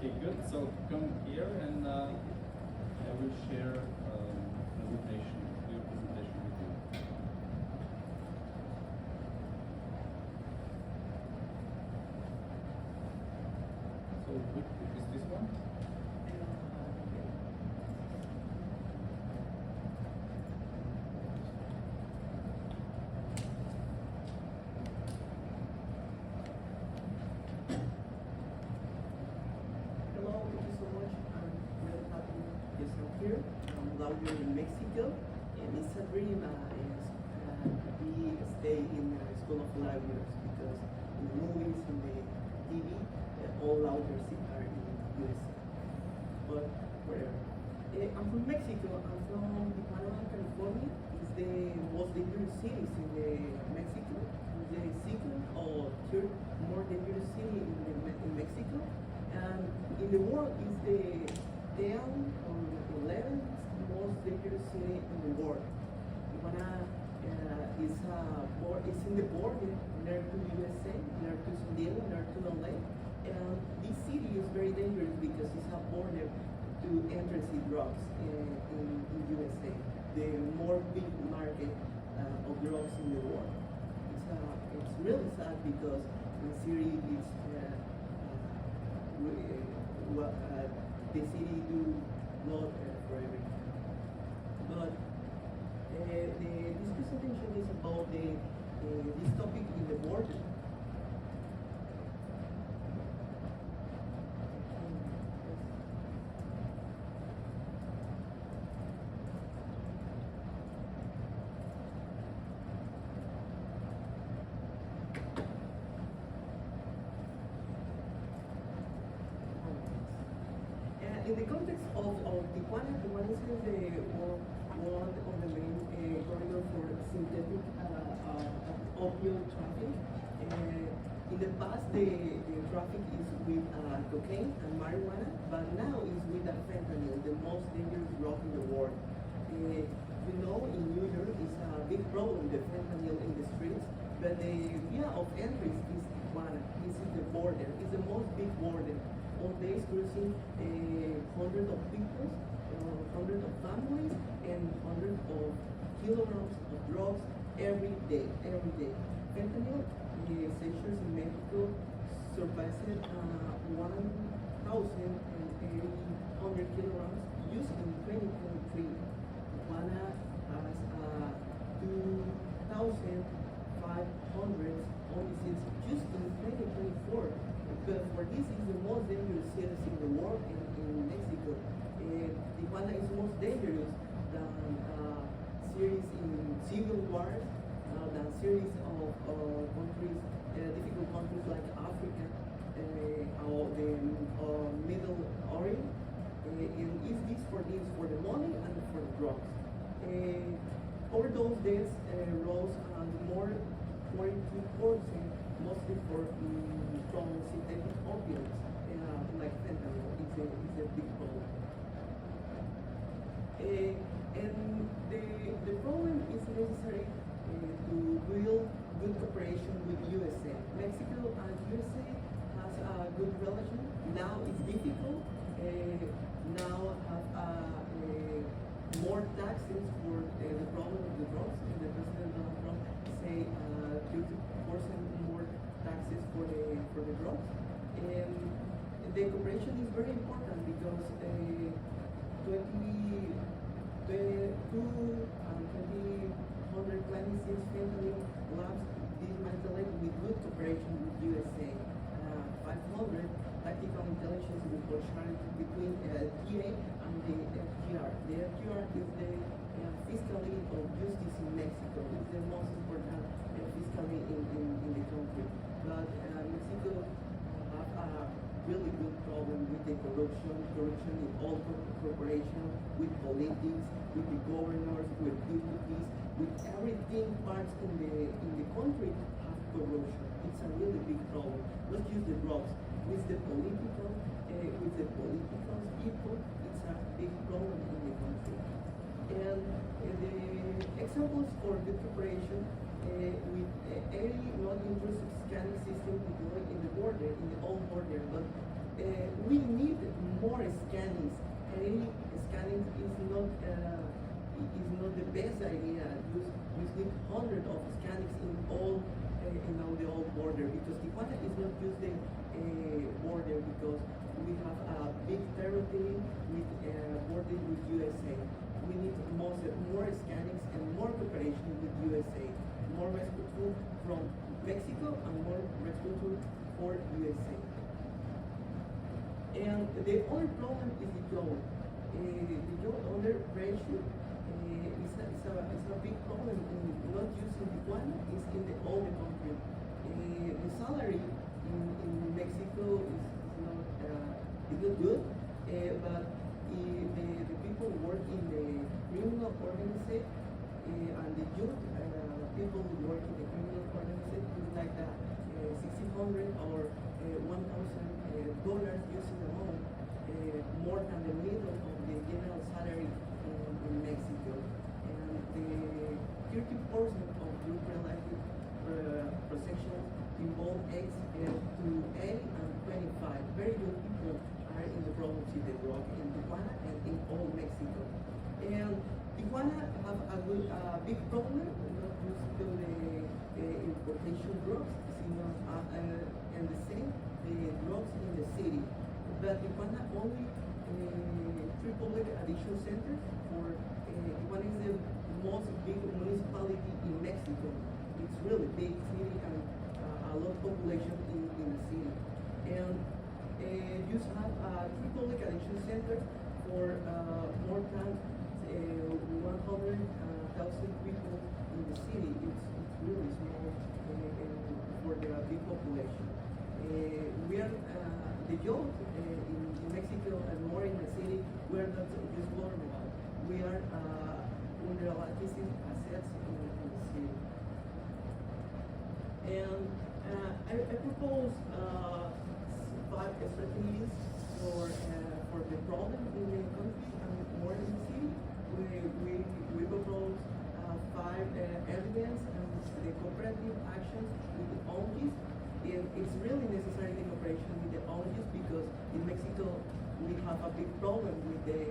Okay, good. So come here and I will share presentation, your presentation with you. So is this one? Hello, thank you so much. I'm really happy to here. I'm Lauderdale in Mexico, and it's a dream we stay in the School of Lawyers because in the movies, in the TV, all lawyers are in USA. But whatever. I'm from Mexico. I'm from Tijuana, California. It's the most dangerous cities in Mexico. The second or third more dangerous city in Mexico. And in the world is the 10 or 11th most dangerous city in the world. Tijuana is in the border near to USA, near to San Diego, near to LA. And this city is very dangerous because it's a border to enter drugs in USA, the more big market of drugs in the world. It's really sad because the city is the city do not for everything. But this presentation is about this topic in the border. In the context of Tijuana, Tijuana is one of the main corridor for synthetic opioid traffic. In the past, the traffic is with cocaine and marijuana, but now is with fentanyl, the most dangerous drug in the world. You know, in New York, it's a big problem, the fentanyl in the streets, but the via of entries is Tijuana. This is the border. It's the most big border. All days cruising hundreds of people, hundreds of families, and hundreds of kilograms of drugs every day. Fentanyl, the seizures in Mexico surpassed 1,800 kilograms used in 2023. Tijuana has 2,500 homicides just in 2024. But for this is the most dangerous cities in the world in Mexico. Tijuana is most dangerous than series in civil wars, than series of countries, difficult countries like Africa or the Middle Orient. And is this for the money and for the drugs. Over those days rose more 42%, mostly from synthetic opioids, like fentanyl. It's a big problem. And the problem is necessary to build good cooperation with USA. Mexico and USA has a good relation. Now it's difficult. Now have more taxes for the problem of the drugs. The President Donald Trump say 30% more taxes for the drugs. And the cooperation is very important because 2026 fentanyl labs dismantled with good cooperation with USA. 500 tactical intelligence report shared between TA and the FGR. The FGR is the fiscally of justice in Mexico. It's the most important fiscally in the country. But Mexico have a really good problem with the corruption in all corporations, with politics, with the governors, with deputies, with everything parts in the country have corruption. It's a really big problem. Not just the drugs, with the political people, it's a big problem in the country. And the examples for good cooperation with any non-intrusive scanning system deployed in the border, in the old border, but we need more scannings. Any scanning is not the best idea. You need hundreds of scannings in all the whole border, because Tijuana is not just the border, because we have a big territory with border with USA. We need more scannings and more cooperation with USA, more rescue tool from Mexico and more rescue tool for USA. And the other problem is the job. The job under pressure is a big problem, not just in Tijuana, it's in the whole country. The salary in Mexico is not good, but the people work in the criminal organization, and the youth people work in the criminal organization is like that, $1,600 or $1,000 using a month, more than the middle of the general salary in Mexico. And the 30% of group related protection involve age to 80 and 25. Very young people are in the problem with the drug in Tijuana and in all Mexico. And Tijuana have a big problem, not just to the importation drugs, and the same the drugs in the city. But Tijuana only 3 public addiction centers for Tijuana is the most big municipality in Mexico. It's really big city and a lot of population in the city. And you have 3 public addiction centers for more than 100,000 people in the city. It's really small for the big population. We are the youth in Mexico and more in the city. We are not just vulnerable. We are under relative assets in the city. And I propose 5 strategies for the problem in the country and more in the city. We propose 5 evidence and the cooperative actions with the ONGs. It's really necessary the cooperation with the ONGs, because in Mexico we have a big problem with the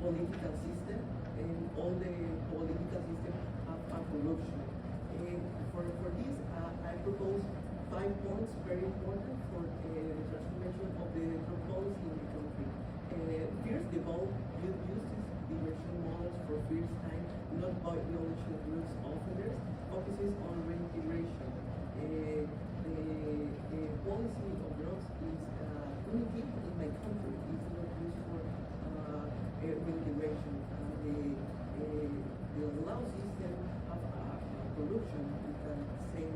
political system, and all the political system have corruption. For this, I propose 5 points very important for the transformation of the drug policy in the country. First, develop youth justice diversion models for first time, not by knowledge of drugs offenders, focuses on reintegration. The policy of drugs is unique in my country. It's not used for reintegration. The law system of corruption, you can say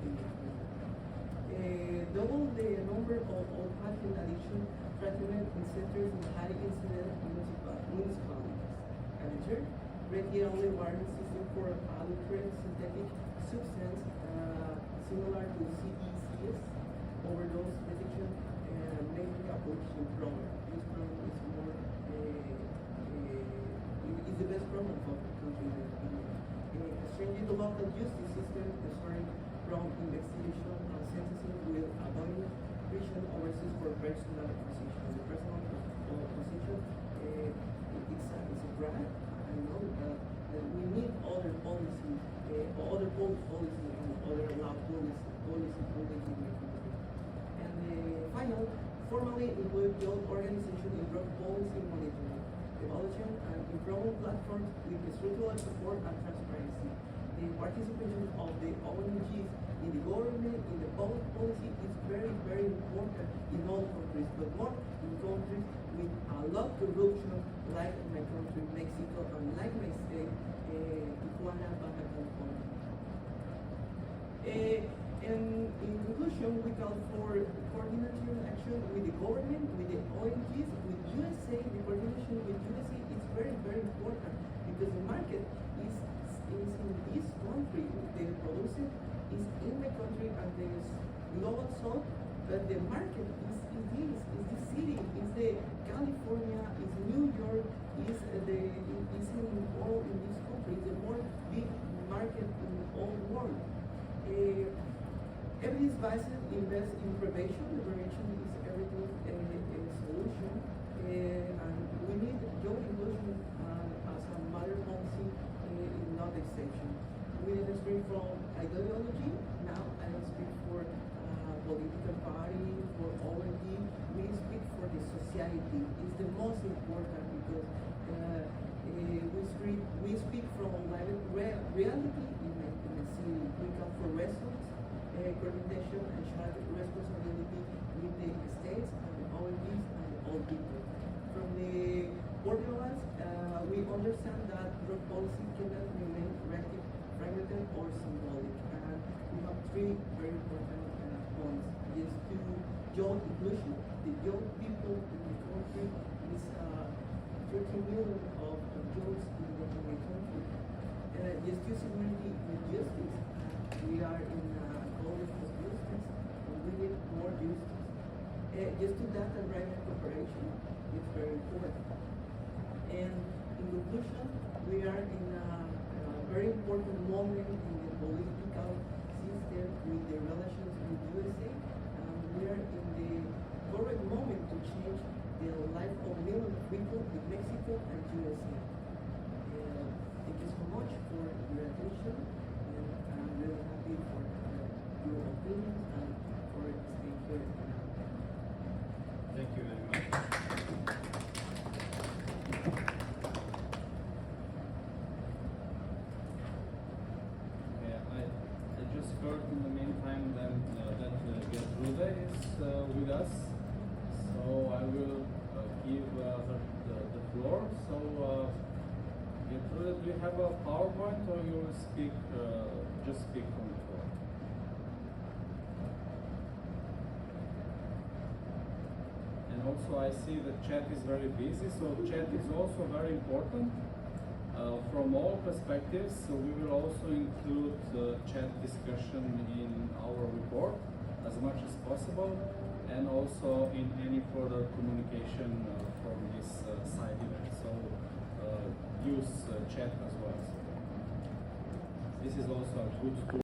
double the number of patent addiction treatment in centers in high incident municipalities. And third, regularly warning system for adulterant synthetic substance similar to CECS, overdose detection, and maybe a pollution program. This program is more is the best program for the country. Strengthening the local justice system, starting from investigation and sentencing with avoiding prison overseas for personal position. The personal position it's a grant. I know that we need other policy, other policy and other law policy in the country. And final, formally include youth organization in drug policy monitoring, evaluation and improvement platforms with structural support and transparency. The participation of the ONGs in the government, in the public policy is very, very important in all countries, but more in countries with a lot of corruption, like my country, Mexico, and like my state, Tijuana, Baja California. And in conclusion, we call for coordinated action with the government, with the ONGs, with USA. The coordination with USA is very, very important, because the market is in this country. The producer is in the country and there is global south, but the market is the city, is the California, is New York, is in all in this country. It's a more big market in the whole world. Evidence-based invest in prevention. The prevention is everything party, for ONG, we speak for the society. It's the most important because we speak from reality in the city. We come for results, coordination and shared responsibility with the states and the ONGs and all people. From the Hortiales, we understand that drug policy cannot remain fragmented or symbolic. And we have three very important points. Is to young inclusion. The young people in the country is 13 million of youths in the country. Just to security and justice. We are in a college of justice and we need more justice. Just to that and right cooperation is very important. And in conclusion, we are in a very important moment in the political system with the relations with USA. We are in the correct moment to change the life of millions of people in Mexico and USA. Thank you so much for your attention, and I'm really happy for your opinions and for staying here. Thank you very much. I just heard in the meantime that Gertrude is with us, so I will give her the floor. So Gertrude, do you have a PowerPoint or you will speak, just speak from the floor? And also I see the chat is very busy, so chat is also very important. From all perspectives, so we will also include chat discussion in our report as much as possible, and also in any further communication from this side event. So use chat as well. So this is also a good tool.